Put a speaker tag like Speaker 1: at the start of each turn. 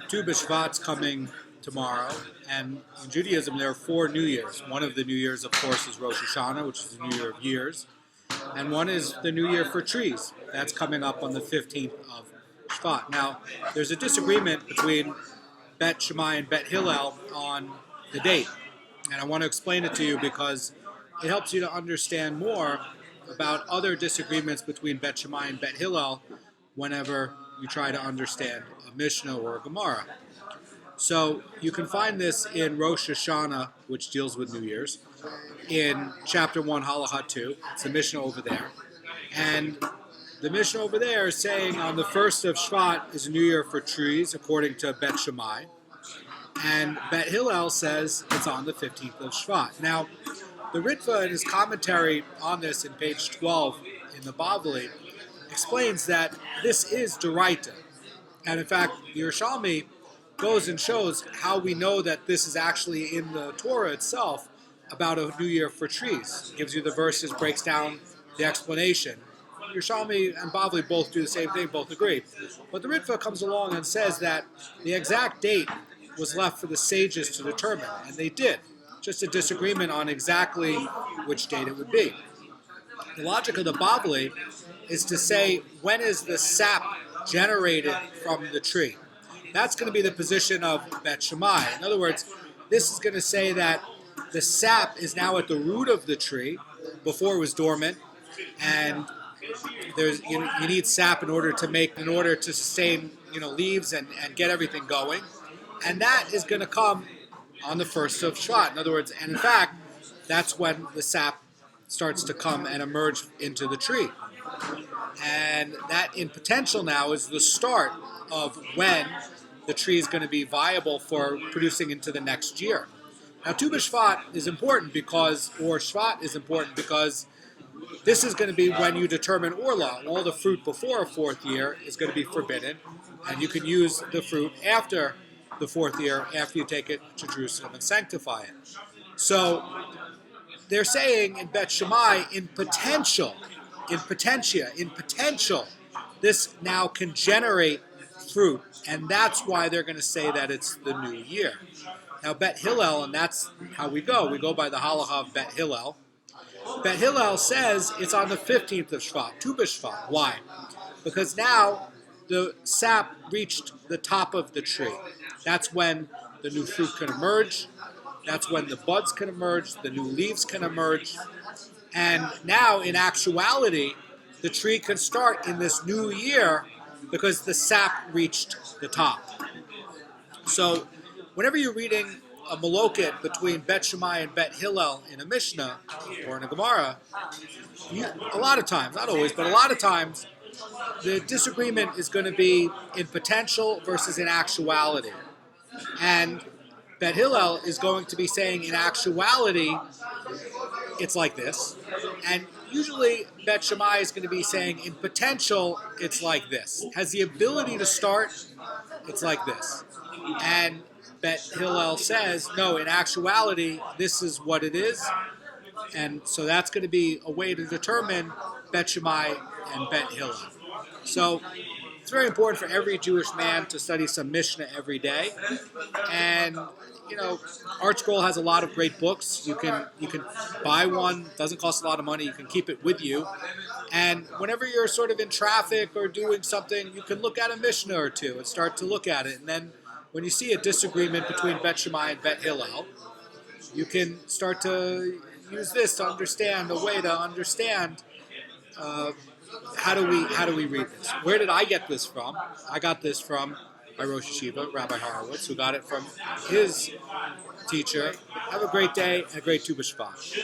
Speaker 1: two Bishvats coming tomorrow, and in Judaism there are 4 New Years. One of the New Years, of course, is Rosh Hashanah, which is the New Year of Years, and one is the New Year for trees. That's coming up on the 15th of Shvat. Now, there's a disagreement between Beit Shammai and Beit Hillel on the date, and I want to explain it to you because it helps you to understand more about other disagreements between Beit Shammai and Beit Hillel whenever you try to understand a Mishnah or a Gemara. So you can find this in Rosh Hashanah, which deals with New Year's, in chapter 1, Halacha 2. It's the Mishnah over there. And the Mishnah over there is saying on the 1st of Shvat is a New Year for trees, according to Beit Shammai. And Beit Hillel says it's on the 15th of Shvat. Now, the Ritva in his commentary on this in page 12 in the Bavli explains that this is D'oraita. And in fact, the Yerushalmi goes and shows how we know that this is actually in the Torah itself about a New Year for trees. Gives you the verses, breaks down the explanation. Yerushalmi and Bavli both do the same thing, both agree. But the Ritva comes along and says that the exact date was left for the sages to determine, and they did. Just a disagreement on exactly which date it would be. The logic of the Bavli is to say, when is the sap generated from the tree? That's going to be the position of Beit Shammai. In other words, this is going to say that the sap is now at the root of the tree. Before it was dormant, and you need sap in order to sustain leaves and get everything going, and that is going to come on the 1st of Shvat. In other words, and in fact, that's when the sap starts to come and emerge into the tree. And that in potential now is the start of when the tree is going to be viable for producing into the next year. Now, Tu B'Shvat is important Shvat is important because this is going to be when you determine Orlah. All the fruit before a 4th year is going to be forbidden, and you can use the fruit after the 4th year, after you take it to Jerusalem and sanctify it. So they're saying in Beit Shammai, in potential, this now can generate fruit, and that's why they're going to say that it's the new year. Now, Beit Hillel, and that's how we go by the halacha of Beit Hillel. Beit Hillel says it's on the 15th of Shvat, Tu B'Shvat. Why? Because now the sap reached the top of the tree. That's when the new fruit can emerge. That's when the buds can emerge, the new leaves can emerge. And now, in actuality, the tree can start in this new year because the sap reached the top. So, whenever you're reading a maloket between Beit Shammai and Beit Hillel in a Mishnah or in a Gemara, a lot of times, not always, but a lot of times, the disagreement is going to be in potential versus in actuality. And Beit Hillel is going to be saying in actuality, it's like this. And usually Beit Shammai is going to be saying in potential, it's like this. Has the ability to start, it's like this. And Beit Hillel says, no, in actuality, this is what it is. And so that's going to be a way to determine Beit Shammai and Beit Hillel. So it's very important for every Jewish man to study some Mishnah every day. And, Art Scroll has a lot of great books. You can buy one. It doesn't cost a lot of money. You can keep it with you. And whenever you're sort of in traffic or doing something, you can look at a Mishnah or two and start to look at it. And then when you see a disagreement between Beit Shammai and Beit Hillel, you can start to use this to understand, a way to understand how do we read this? Where did I get this from? I got this from my Rosh Yeshiva, Rabbi Horowitz, who got it from his teacher. Have a great day and a great Tu B'Shvat.